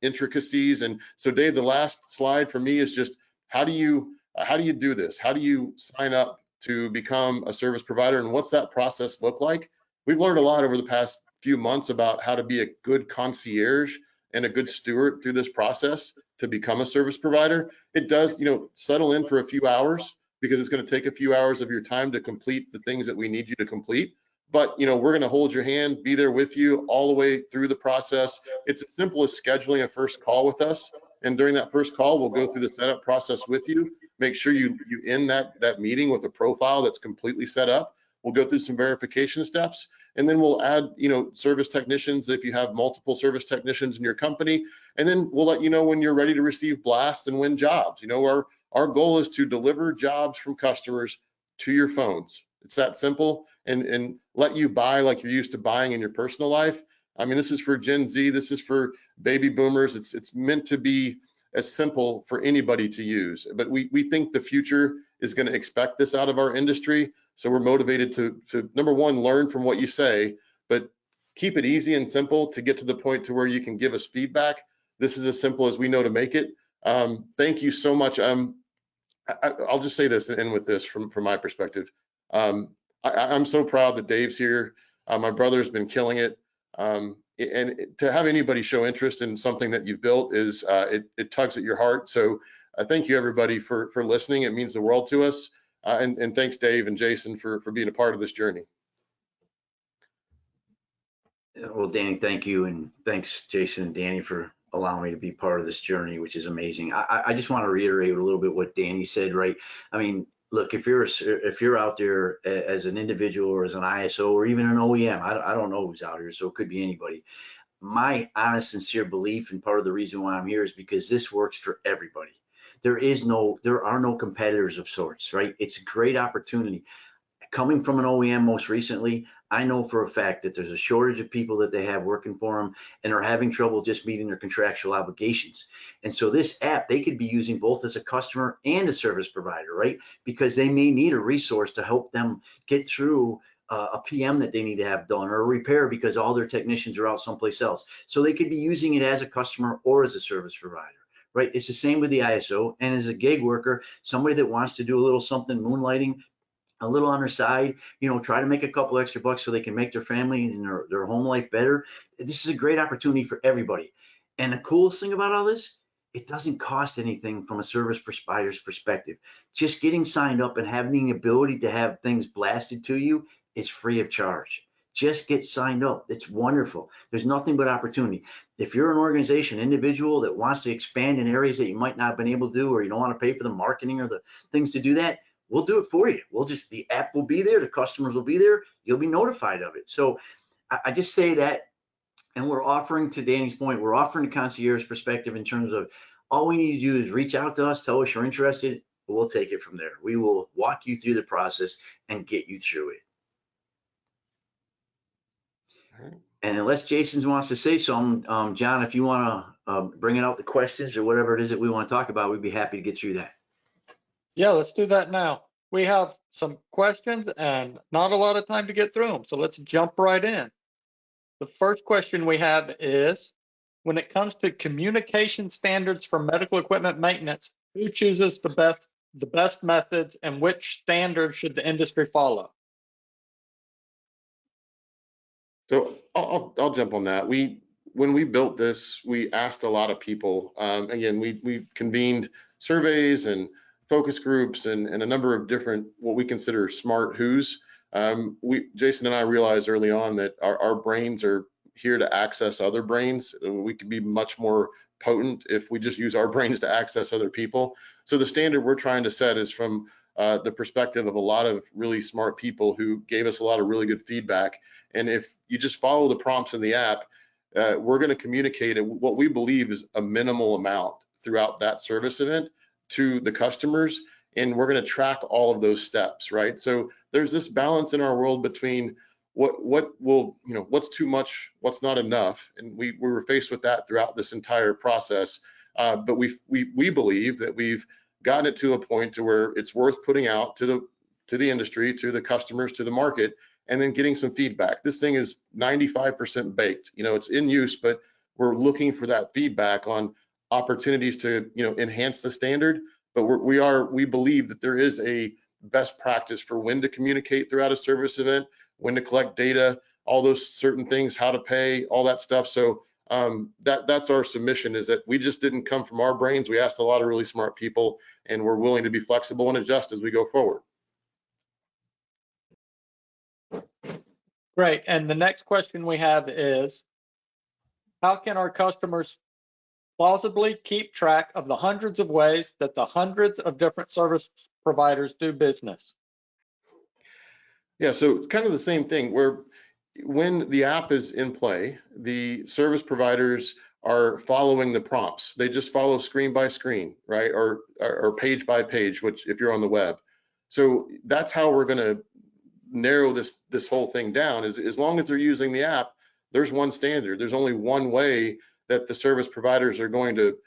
intricacies. And so Dave, the last slide for me is just how do you do this? How do you sign up to become a service provider, and what's that process look like? We've learned a lot over the past few months about how to be a good concierge and a good steward through this process to become a service provider. It does, settle in for a few hours because it's going to take a few hours of your time to complete the things that we need you to complete. But, we're going to hold your hand, be there with you all the way through the process. It's as simple as scheduling a first call with us. And during that first call, we'll go through the setup process with you. Make sure you end that meeting with a profile that's completely set up. We'll go through some verification steps, and then we'll add, service technicians if you have multiple service technicians in your company. And then we'll let you know when you're ready to receive blasts and win jobs. Our goal is to deliver jobs from customers to your phones. It's that simple, and let you buy like you're used to buying in your personal life. I mean, this is for Gen Z. This is for baby boomers. It's meant to be as simple for anybody to use. But we think the future is going to expect this out of our industry. So we're motivated to number one, learn from what you say, but keep it easy and simple to get to the point to where you can give us feedback. This is as simple as we know to make it. Thank you so much. I'll just say this and end with this from my perspective. I'm so proud that Dave's here. My brother's been killing it. And to have anybody show interest in something that you've built is it tugs at your heart. So thank you everybody for listening. It means the world to us. And thanks Dave and Jason for being a part of this journey. Well, Danny, thank you. And thanks Jason and Danny for allowing me to be part of this journey, which is amazing. I just want to reiterate a little bit what Danny said, right? I mean, look, if you're out there as an individual or as an ISO or even an OEM, I don't know who's out here, so it could be anybody. My honest, sincere belief, and part of the reason why I'm here, is because this works for everybody. There are no competitors of sorts, right? It's a great opportunity. Coming from an OEM most recently, I know for a fact that there's a shortage of people that they have working for them and are having trouble just meeting their contractual obligations. And so this app, they could be using both as a customer and a service provider, right? Because they may need a resource to help them get through a PM that they need to have done, or a repair because all their technicians are out someplace else. So they could be using it as a customer or as a service provider, right? It's the same with the ISO. And as a gig worker, somebody that wants to do a little something, moonlighting, a little on their side, try to make a couple extra bucks so they can make their family and their home life better. This is a great opportunity for everybody. And the coolest thing about all this, it doesn't cost anything from a service provider's perspective. Just getting signed up and having the ability to have things blasted to you is free of charge. Just get signed up. It's wonderful. There's nothing but opportunity. If you're an organization, individual that wants to expand in areas that you might not have been able to do, or you don't want to pay for the marketing or the things to do that, we'll do it for you. The app will be there, the customers will be there, you'll be notified of it. So I just say that, and we're offering, to Danny's point, we're offering a concierge perspective in terms of all we need to do is reach out to us, tell us you're interested, we'll take it from there. We will walk you through the process and get you through it. And unless Jason wants to say something, John, if you want to bring it out the questions or whatever it is that we want to talk about, we'd be happy to get through that. Yeah, let's do that now. We have some questions and not a lot of time to get through them, so let's jump right in. The first question we have is, when it comes to communication standards for medical equipment maintenance, who chooses the best methods, and which standards should the industry follow? So I'll jump on that. when we built this, we asked a lot of people. Again, we convened surveys and focus groups and a number of different what we consider smart who's. Jason and I realized early on that our brains are here to access other brains. We could be much more potent if we just use our brains to access other people. So the standard we're trying to set is from the perspective of a lot of really smart people who gave us a lot of really good feedback. And if you just follow the prompts in the app, we're going to communicate what we believe is a minimal amount throughout that service event to the customers, and we're going to track all of those steps, right? So there's this balance in our world between what will, what's too much, what's not enough, and we were faced with that throughout this entire process. But we believe that we've gotten it to a point to where it's worth putting out to the industry, to the customers, to the market, and then getting some feedback. This thing is 95% baked. It's in use, but we're looking for that feedback on opportunities to enhance the standard. But we believe that there is a best practice for when to communicate throughout a service event, when to collect data, all those certain things, how to pay, all that stuff. So that's our submission, is that we just didn't come from our brains. We asked a lot of really smart people, and we're willing to be flexible and adjust as we go forward. Great. And the next question we have is, how can our customers plausibly keep track of the hundreds of ways that the hundreds of different service providers do business? Yeah, so it's kind of the same thing where when the app is in play, the service providers are following the prompts. They just follow screen by screen, right? Or page by page, which if you're on the web. So that's how we're going to narrow this whole thing down, is as long as they're using the app, there's one standard. There's only one way that the service providers are going to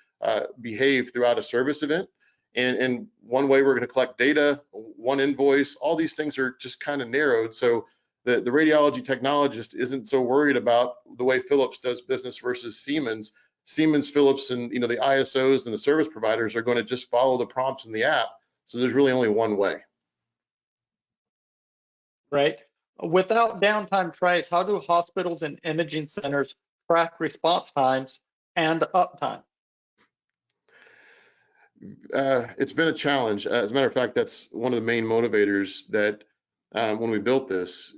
behave throughout a service event. And one way we're going to collect data, one invoice, all these things are just kind of narrowed. So the radiology technologist isn't so worried about the way Philips does business versus Siemens. Siemens, Philips, and the ISOs and the service providers are going to just follow the prompts in the app. So there's really only one way. Right. Without downtime trace, how do hospitals and imaging centers track response times and uptime? It's been a challenge. As a matter of fact, that's one of the main motivators that when we built this,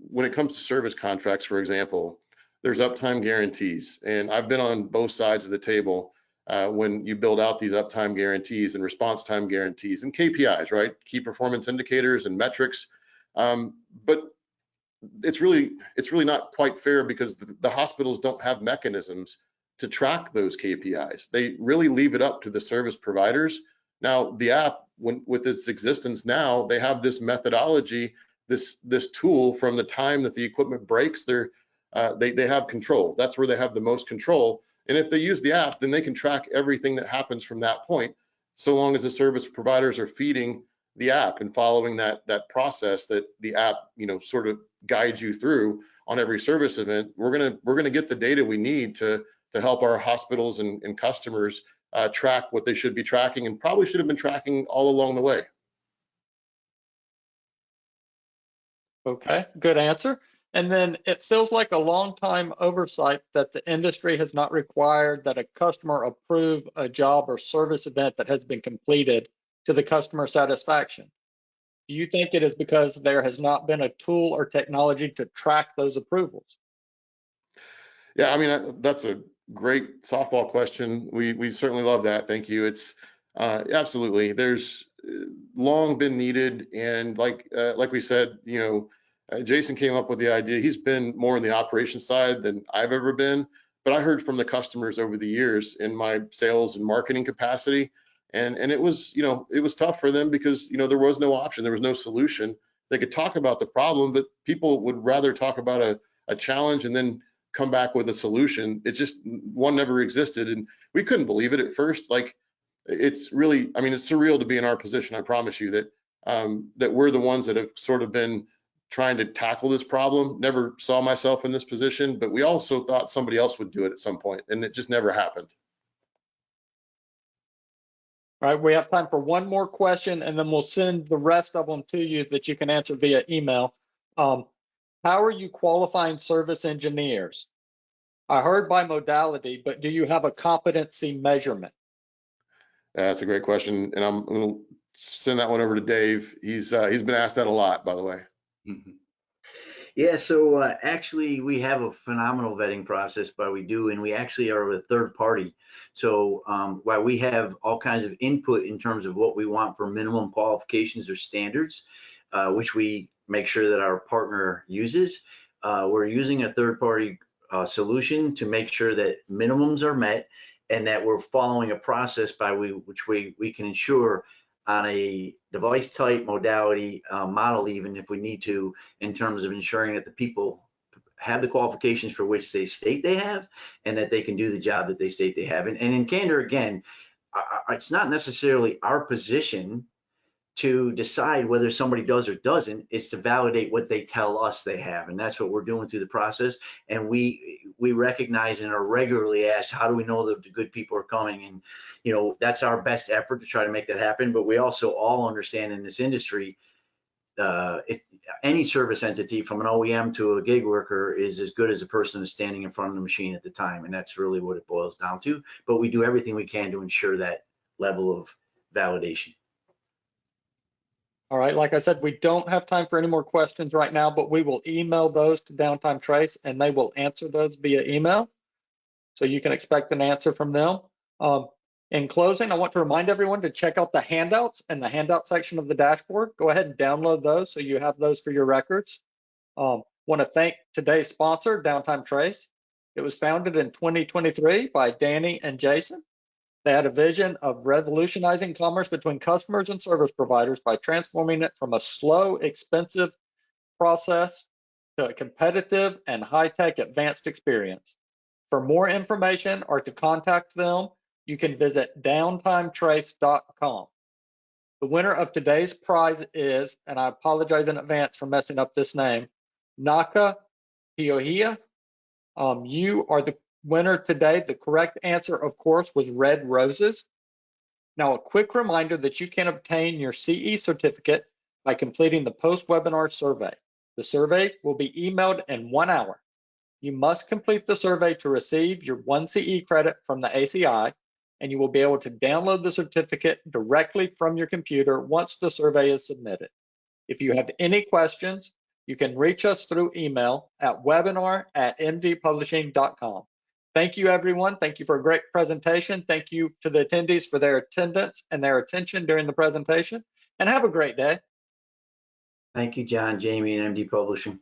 when it comes to service contracts, for example, there's uptime guarantees. And I've been on both sides of the table when you build out these uptime guarantees and response time guarantees and KPIs, right? Key performance indicators and metrics. But it's really not quite fair, because the hospitals don't have mechanisms to track those KPIs. They really leave it up to the service providers. Now, the app, with its existence now, they have this methodology, this tool from the time that the equipment breaks. They have control. That's where they have the most control. And if they use the app, then they can track everything that happens from that point, so long as the service providers are feeding the app and following that process that the app sort of guides you through on every service event. We're gonna get the data we need to help our hospitals and customers track what they should be tracking, and probably should have been tracking all along the way. Okay, good answer. And then it feels like a long time oversight that the industry has not required that a customer approve a job or service event that has been completed to the customer satisfaction. Do you think it is because there has not been a tool or technology to track those approvals? Yeah, I mean, that's a great softball question. We certainly love that. Thank you. It's absolutely, there's long been needed, and like we said, Jason came up with the idea. He's been more on the operations side than I've ever been, but I heard from the customers over the years in my sales and marketing capacity, and it was it was tough for them, because there was no option, there was no solution. They could talk about the problem, but people would rather talk about a challenge and then come back with a solution. It just, one never existed, and we couldn't believe it at first. Like, it's really, I mean, it's surreal to be in our position. I promise you that that we're the ones that have sort of been trying to tackle this problem. Never saw myself in this position, but we also thought somebody else would do it at some point, and it just never happened. All right, we have time for one more question, and then we'll send the rest of them to you that you can answer via email. How are you qualifying service engineers? I heard by modality, but do you have a competency measurement? That's a great question, and I'm going to send that one over to Dave. He's been asked that a lot, by the way. Mhm. Yeah, so actually we have a phenomenal vetting process, but we do, and we actually are a third party. So while we have all kinds of input in terms of what we want for minimum qualifications or standards, which we make sure that our partner uses, we're using a third party solution to make sure that minimums are met and that we're following a process by which we can ensure on a device type, modality, model, even if we need to, in terms of ensuring that the people have the qualifications for which they state they have, and that they can do the job that they state they have. And in candor, again, it's not necessarily our position to decide whether somebody does or doesn't. It's to validate what they tell us they have, and that's what we're doing through the process. And we recognize and are regularly asked, how do we know that the good people are coming? And that's our best effort to try to make that happen. But we also all understand in this industry, any service entity from an OEM to a gig worker is as good as a person is standing in front of the machine at the time, and that's really what it boils down to. But we do everything we can to ensure that level of validation. All right, like I said, we don't have time for any more questions right now, but we will email those to Downtime Trace and they will answer those via email. So you can expect an answer from them. In closing, I want to remind everyone to check out the handouts in the handout section of the dashboard. Go ahead and download those so you have those for your records. Want to thank today's sponsor, Downtime Trace. It was founded in 2023 by Danny and Jason. They had a vision of revolutionizing commerce between customers and service providers by transforming it from a slow, expensive process to a competitive and high-tech advanced experience. For more information or to contact them, you can visit downtimetrace.com. The winner of today's prize is, and I apologize in advance for messing up this name, Naka Hiohia. You are the winner today. The correct answer, of course, was red roses. Now, a quick reminder that you can obtain your CE certificate by completing the post-webinar survey. The survey will be emailed in 1 hour. You must complete the survey to receive your 1 CE credit from the ACI, and you will be able to download the certificate directly from your computer once the survey is submitted. If you have any questions, you can reach us through email at webinar@mdpublishing.com. Thank you, everyone. Thank you for a great presentation. Thank you to the attendees for their attendance and their attention during the presentation, and have a great day. Thank you, John, Jamie, and MD Publishing.